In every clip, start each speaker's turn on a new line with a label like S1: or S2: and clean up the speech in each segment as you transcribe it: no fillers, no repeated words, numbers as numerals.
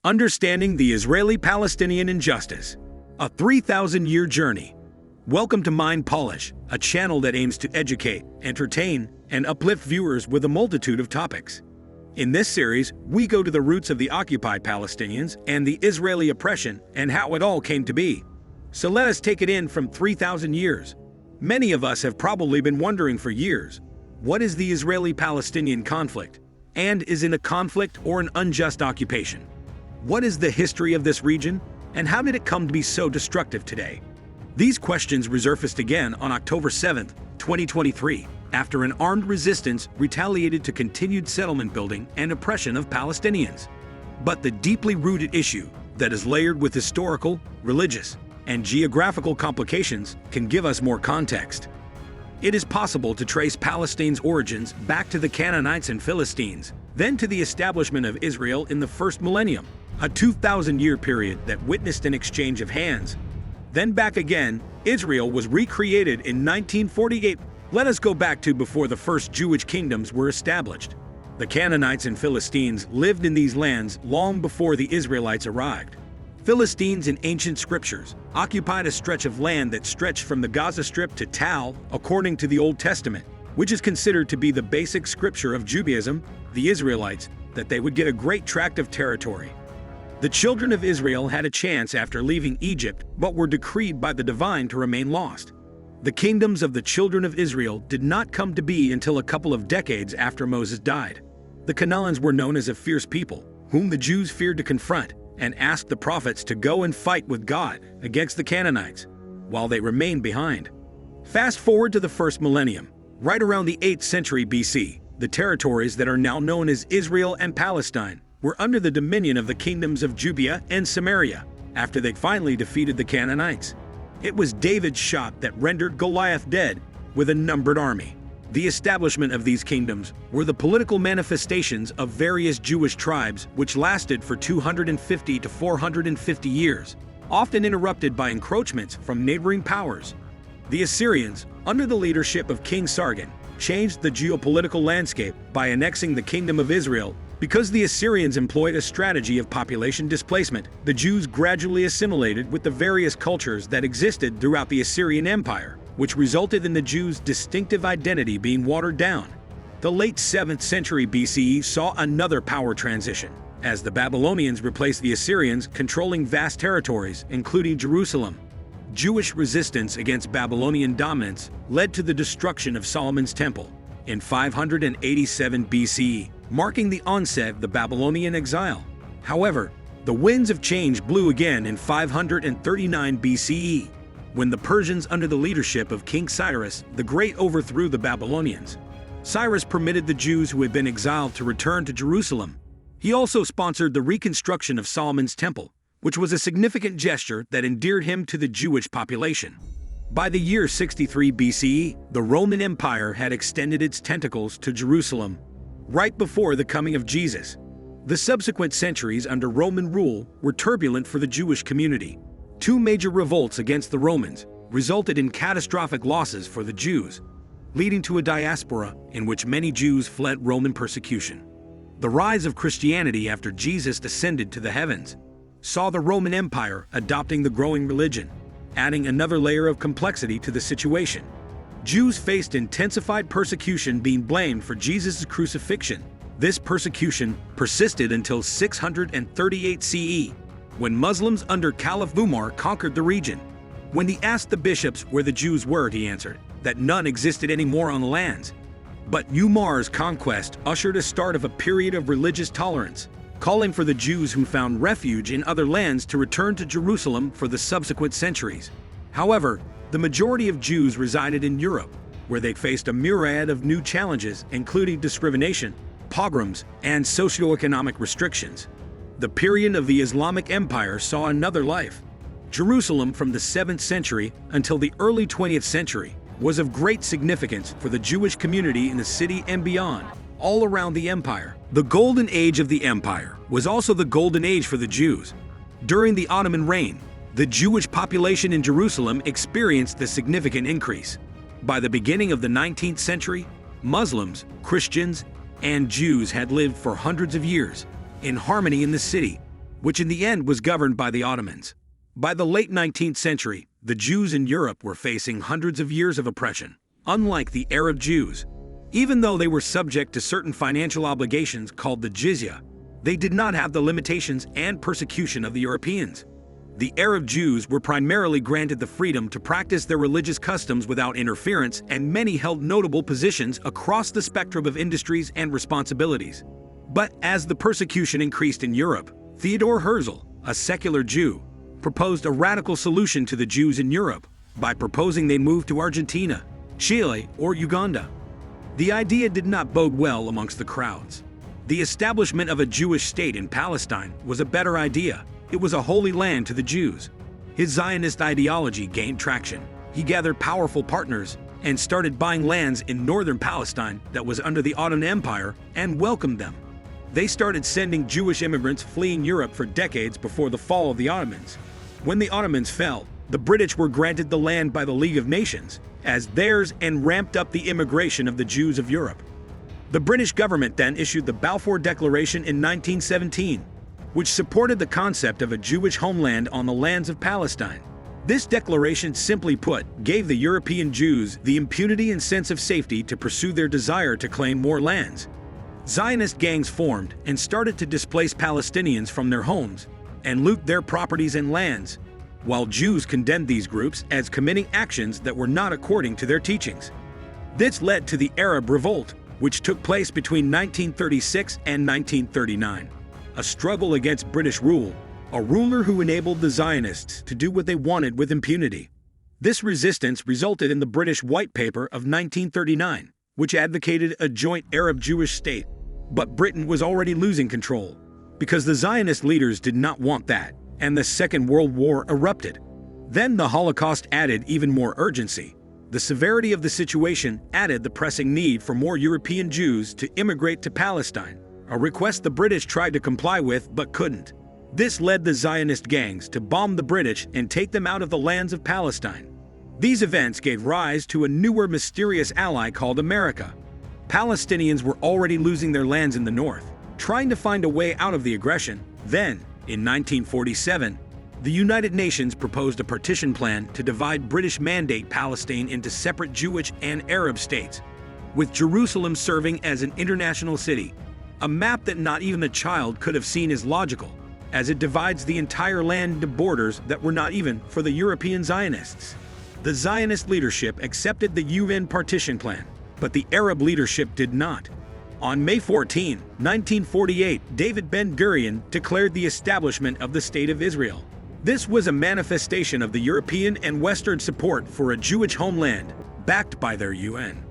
S1: Understanding the Israeli-Palestinian Injustice, a 3,000-year journey. Welcome to Mind Polish, a channel that aims to educate, entertain, and uplift viewers with a multitude of topics. In this series, we go to the roots of the occupied Palestinians and the Israeli oppression and how it all came to be. So let us take it in from 3,000 years. Many of us have probably been wondering for years, what is the Israeli-Palestinian conflict? And is it a conflict or an unjust occupation? What is the history of this region, and how did it come to be so destructive today? These questions resurfaced again on October 7, 2023, after an armed resistance retaliated to continued settlement building and oppression of Palestinians. But the deeply rooted issue that is layered with historical, religious, and geographical complications can give us more context. It is possible to trace Palestine's origins back to the Canaanites and Philistines, then to the establishment of Israel in the first millennium, a 2,000-year period that witnessed an exchange of hands. Then back again, Israel was recreated in 1948. Let us go back to before the first Jewish kingdoms were established. The Canaanites and Philistines lived in these lands long before the Israelites arrived. Philistines in ancient scriptures occupied a stretch of land that stretched from the Gaza Strip to Tal, according to the Old Testament, which is considered to be the basic scripture of Judaism. The Israelites, that they would get a great tract of territory. The children of Israel had a chance after leaving Egypt, but were decreed by the divine to remain lost. The kingdoms of the children of Israel did not come to be until a couple of decades after Moses died. The Canaanites were known as a fierce people, whom the Jews feared to confront, and asked the prophets to go and fight with God against the Canaanites, while they remained behind. Fast forward to the first millennium, right around the 8th century BC, the territories that are now known as Israel and Palestine were under the dominion of the kingdoms of Judea and Samaria, after they finally defeated the Canaanites. It was David's shot that rendered Goliath dead with a numbered army. The establishment of these kingdoms were the political manifestations of various Jewish tribes which lasted for 250 to 450 years, often interrupted by encroachments from neighboring powers. The Assyrians, under the leadership of King Sargon, changed the geopolitical landscape by annexing the Kingdom of Israel. Because the Assyrians employed a strategy of population displacement, the Jews gradually assimilated with the various cultures that existed throughout the Assyrian Empire, which resulted in the Jews' distinctive identity being watered down. The late 7th century BCE saw another power transition, as the Babylonians replaced the Assyrians, controlling vast territories, including Jerusalem. Jewish resistance against Babylonian dominance led to the destruction of Solomon's Temple in 587 BCE, marking the onset of the Babylonian exile. However, the winds of change blew again in 539 BCE, when the Persians under the leadership of King Cyrus the Great overthrew the Babylonians. Cyrus permitted the Jews who had been exiled to return to Jerusalem. He also sponsored the reconstruction of Solomon's Temple, which was a significant gesture that endeared him to the Jewish population. By the year 63 BCE, the Roman Empire had extended its tentacles to Jerusalem, right before the coming of Jesus. The subsequent centuries under Roman rule were turbulent for the Jewish community. Two major revolts against the Romans resulted in catastrophic losses for the Jews, leading to a diaspora in which many Jews fled Roman persecution. The rise of Christianity after Jesus ascended to the heavens saw the Roman Empire adopting the growing religion, adding another layer of complexity to the situation. Jews faced intensified persecution, being blamed for Jesus' crucifixion. This persecution persisted until 638 CE, when Muslims under Caliph Umar conquered the region. When he asked the bishops where the Jews were, he answered that none existed anymore on the lands. But Umar's conquest ushered a start of a period of religious tolerance, calling for the Jews who found refuge in other lands to return to Jerusalem for the subsequent centuries. However, the majority of Jews resided in Europe, where they faced a myriad of new challenges, including discrimination, pogroms, and socioeconomic restrictions. The period of the Islamic Empire saw another life. Jerusalem from the 7th century until the early 20th century was of great significance for the Jewish community in the city and beyond, all around the empire. The Golden Age of the Empire was also the Golden Age for the Jews. During the Ottoman reign, the Jewish population in Jerusalem experienced a significant increase. By the beginning of the 19th century, Muslims, Christians, and Jews had lived for hundreds of years in harmony in the city, which in the end was governed by the Ottomans. By the late 19th century, the Jews in Europe were facing hundreds of years of oppression. Unlike the Arab Jews, even though they were subject to certain financial obligations called the jizya, they did not have the limitations and persecution of the Europeans. The Arab Jews were primarily granted the freedom to practice their religious customs without interference, and many held notable positions across the spectrum of industries and responsibilities. But as the persecution increased in Europe, Theodor Herzl, a secular Jew, proposed a radical solution to the Jews in Europe by proposing they move to Argentina, Chile, or Uganda. The idea did not bode well amongst the crowds. The establishment of a Jewish state in Palestine was a better idea. It was a holy land to the Jews. His Zionist ideology gained traction. He gathered powerful partners and started buying lands in northern Palestine that was under the Ottoman Empire and welcomed them. They started sending Jewish immigrants fleeing Europe for decades before the fall of the Ottomans. When the Ottomans fell, the British were granted the land by the League of Nations as theirs and ramped up the immigration of the Jews of Europe. The British government then issued the Balfour Declaration in 1917, which supported the concept of a Jewish homeland on the lands of Palestine. This declaration, simply put, gave the European Jews the impunity and sense of safety to pursue their desire to claim more lands. Zionist gangs formed and started to displace Palestinians from their homes and loot their properties and lands, while Jews condemned these groups as committing actions that were not according to their teachings. This led to the Arab Revolt, which took place between 1936 and 1939. A struggle against British rule, a ruler who enabled the Zionists to do what they wanted with impunity. This resistance resulted in the British White Paper of 1939, which advocated a joint Arab-Jewish state. But Britain was already losing control, because the Zionist leaders did not want that, and the Second World War erupted. Then the Holocaust added even more urgency. The severity of the situation added the pressing need for more European Jews to immigrate to Palestine, a request the British tried to comply with but couldn't. This led the Zionist gangs to bomb the British and take them out of the lands of Palestine. These events gave rise to a newer mysterious ally called America. Palestinians were already losing their lands in the north, trying to find a way out of the aggression. Then, in 1947, the United Nations proposed a partition plan to divide British Mandate Palestine into separate Jewish and Arab states, with Jerusalem serving as an international city. A map that not even a child could have seen as logical, as it divides the entire land into borders that were not even for the European Zionists. The Zionist leadership accepted the UN partition plan, but the Arab leadership did not. On May 14, 1948, David Ben-Gurion declared the establishment of the State of Israel. This was a manifestation of the European and Western support for a Jewish homeland, backed by their UN.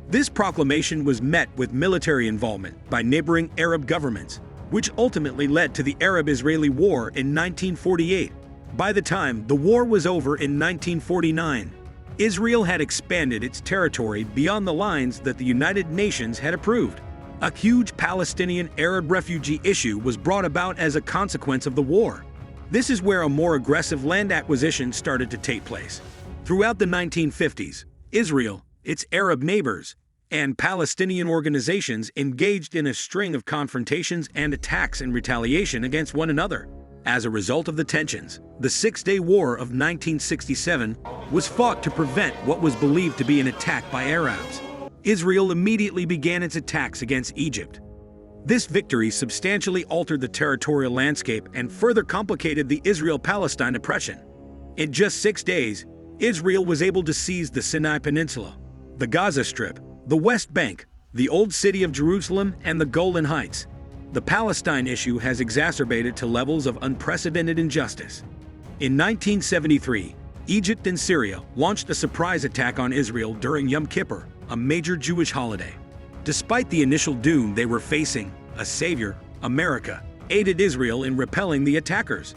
S1: This proclamation was met with military involvement by neighboring Arab governments, which ultimately led to the Arab-Israeli War in 1948. By the time the war was over in 1949, Israel had expanded its territory beyond the lines that the United Nations had approved. A huge Palestinian Arab refugee issue was brought about as a consequence of the war. This is where a more aggressive land acquisition started to take place. Throughout the 1950s, Israel, its Arab neighbors, and Palestinian organizations engaged in a string of confrontations and attacks in retaliation against one another. As a result of the tensions, the Six-Day War of 1967 was fought to prevent what was believed to be an attack by Arabs. Israel immediately began its attacks against Egypt. This victory substantially altered the territorial landscape and further complicated the Israel-Palestine oppression. In just 6 days, Israel was able to seize the Sinai Peninsula, the Gaza Strip, the West Bank, the Old City of Jerusalem, and the Golan Heights. The Palestine issue has exacerbated to levels of unprecedented injustice. In 1973, Egypt and Syria launched a surprise attack on Israel during Yom Kippur, a major Jewish holiday. Despite the initial doom they were facing, a savior, America, aided Israel in repelling the attackers.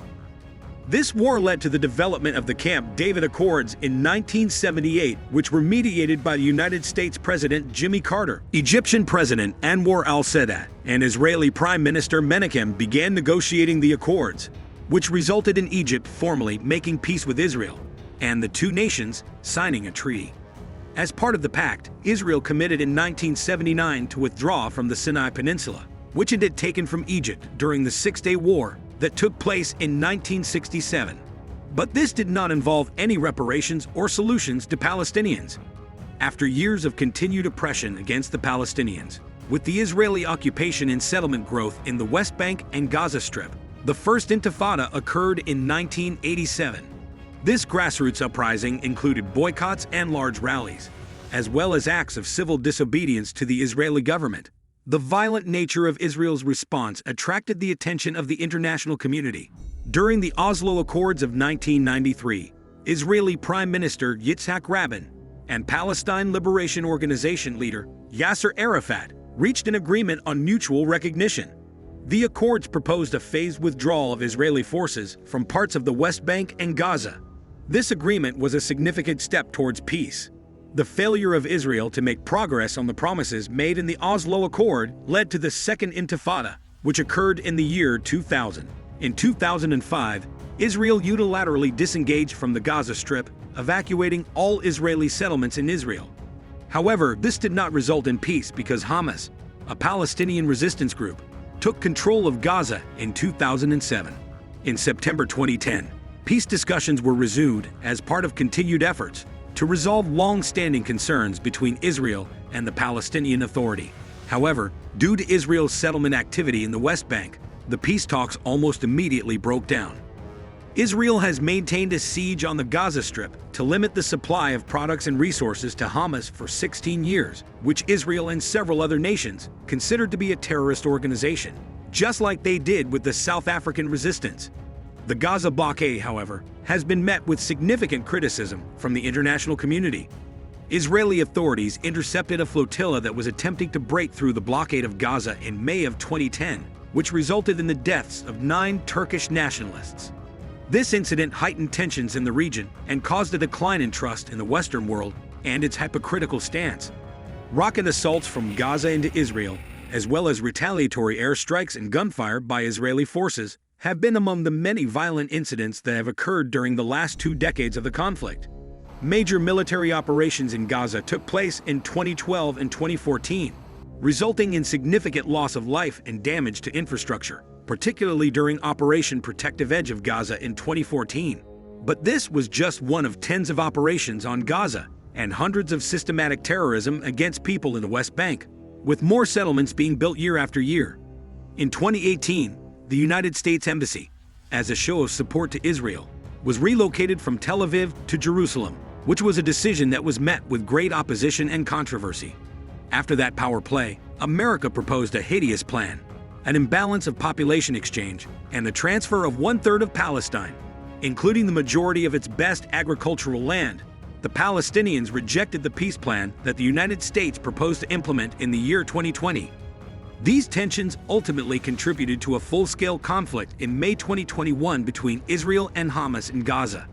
S1: This war led to the development of the Camp David Accords in 1978, which were mediated by the United States President Jimmy Carter. Egyptian President Anwar al-Sadat and Israeli Prime Minister Menachem began negotiating the accords, which resulted in Egypt formally making peace with Israel, and the two nations signing a treaty. As part of the pact, Israel committed in 1979 to withdraw from the Sinai Peninsula, which it had taken from Egypt during the Six-Day War, that took place in 1967. But this did not involve any reparations or solutions to Palestinians. After years of continued oppression against the Palestinians, with the Israeli occupation and settlement growth in the West Bank and Gaza Strip, the First Intifada occurred in 1987. This grassroots uprising included boycotts and large rallies, as well as acts of civil disobedience to the Israeli government. The violent nature of Israel's response attracted the attention of the international community. During the Oslo Accords of 1993, Israeli Prime Minister Yitzhak Rabin and Palestine Liberation Organization leader Yasser Arafat reached an agreement on mutual recognition. The accords proposed a phased withdrawal of Israeli forces from parts of the West Bank and Gaza. This agreement was a significant step towards peace. The failure of Israel to make progress on the promises made in the Oslo Accord led to the Second Intifada, which occurred in the year 2000. In 2005, Israel unilaterally disengaged from the Gaza Strip, evacuating all Israeli settlements in Israel. However, this did not result in peace because Hamas, a Palestinian resistance group, took control of Gaza in 2007. In September 2010, peace discussions were resumed as part of continued efforts to resolve long-standing concerns between Israel and the Palestinian Authority. However, due to Israel's settlement activity in the West Bank, the peace talks almost immediately broke down. Israel has maintained a siege on the Gaza Strip to limit the supply of products and resources to Hamas for 16 years, which Israel and several other nations considered to be a terrorist organization, just like they did with the South African resistance. The Gaza blockade, however, has been met with significant criticism from the international community. Israeli authorities intercepted a flotilla that was attempting to break through the blockade of Gaza in May of 2010, which resulted in the deaths of 9 Turkish nationalists. This incident heightened tensions in the region and caused a decline in trust in the Western world and its hypocritical stance. Rocket assaults from Gaza into Israel, as well as retaliatory airstrikes and gunfire by Israeli forces, have been among the many violent incidents that have occurred during the last 2 decades of the conflict. Major military operations in Gaza took place in 2012 and 2014, resulting in significant loss of life and damage to infrastructure, particularly during Operation Protective Edge of Gaza in 2014. But this was just one of tens of operations on Gaza and hundreds of systematic terrorism against people in the West Bank, with more settlements being built year after year. In 2018, the United States Embassy, as a show of support to Israel, was relocated from Tel Aviv to Jerusalem, which was a decision that was met with great opposition and controversy. After that power play, America proposed a hideous plan: an imbalance of population exchange and the transfer of 1/3 of Palestine, including the majority of its best agricultural land. The Palestinians rejected the peace plan that the United States proposed to implement in the year 2020. These tensions ultimately contributed to a full-scale conflict in May 2021 between Israel and Hamas in Gaza.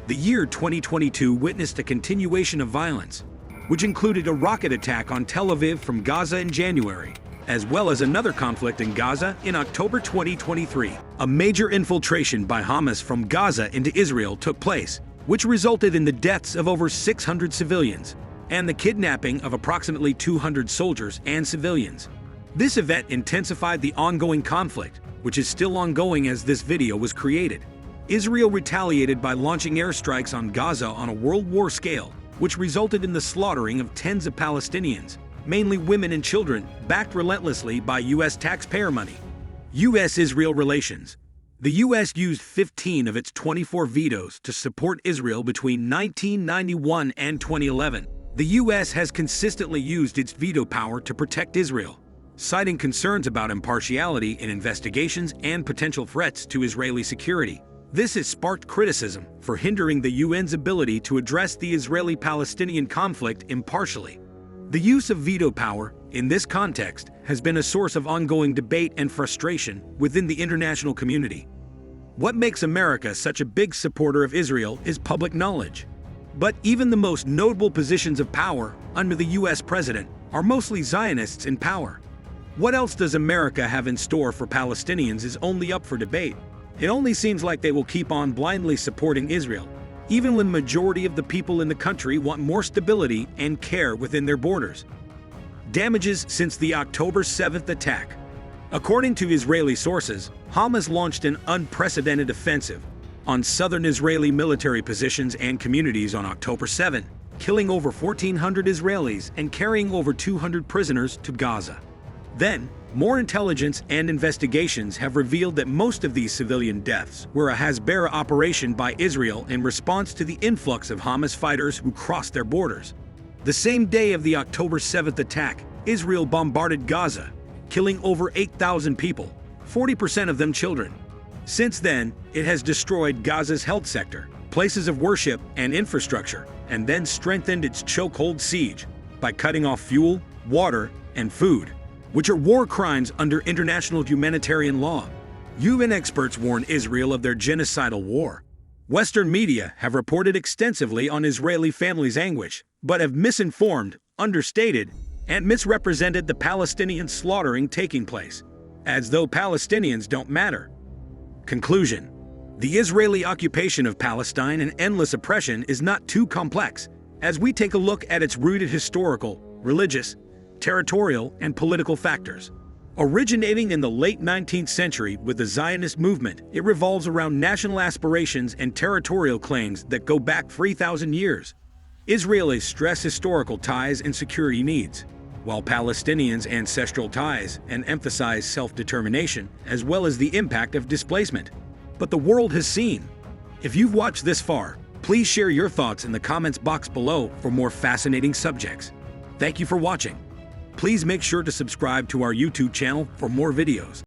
S1: The year 2022 witnessed a continuation of violence, which included a rocket attack on Tel Aviv from Gaza in January, as well as another conflict in Gaza in October 2023. A major infiltration by Hamas from Gaza into Israel took place, which resulted in the deaths of over 600 civilians and the kidnapping of approximately 200 soldiers and civilians. This event intensified the ongoing conflict, which is still ongoing as this video was created. Israel retaliated by launching airstrikes on Gaza on a World War scale, which resulted in the slaughtering of tens of Palestinians, mainly women and children, backed relentlessly by U.S. taxpayer money. U.S.-Israel relations. The U.S. used 15 of its 24 vetoes to support Israel between 1991 and 2011. The U.S. has consistently used its veto power to protect Israel, citing concerns about impartiality in investigations and potential threats to Israeli security. This has sparked criticism for hindering the UN's ability to address the Israeli-Palestinian conflict impartially. The use of veto power, in this context, has been a source of ongoing debate and frustration within the international community. What makes America such a big supporter of Israel is public knowledge. But even the most notable positions of power under the U.S. president are mostly Zionists in power. What else does America have in store for Palestinians is only up for debate. It only seems like they will keep on blindly supporting Israel, even when the majority of the people in the country want more stability and care within their borders. Damages since the October 7th attack. According to Israeli sources, Hamas launched an unprecedented offensive on southern Israeli military positions and communities on October 7, killing over 1,400 Israelis and carrying over 200 prisoners to Gaza. Then, more intelligence and investigations have revealed that most of these civilian deaths were a Hasbara operation by Israel in response to the influx of Hamas fighters who crossed their borders. The same day of the October 7th attack, Israel bombarded Gaza, killing over 8,000 people, 40% of them children. Since then, it has destroyed Gaza's health sector, places of worship, and infrastructure, and then strengthened its chokehold siege by cutting off fuel, water, and food, which are war crimes under international humanitarian law. UN experts warn Israel of their genocidal war. Western media have reported extensively on Israeli families' anguish, but have misinformed, understated, and misrepresented the Palestinian slaughtering taking place, as though Palestinians don't matter. Conclusion: the Israeli occupation of Palestine and endless oppression is not too complex, as we take a look at its rooted historical, religious, territorial, and political factors. Originating in the late 19th century with the Zionist movement, it revolves around national aspirations and territorial claims that go back 3,000 years. Israelis stress historical ties and security needs, while Palestinians' ancestral ties and emphasize self-determination as well as the impact of displacement. But the world has seen. If you've watched this far, please share your thoughts in the comments box below for more fascinating subjects. Thank you for watching. Please make sure to subscribe to our YouTube channel for more videos.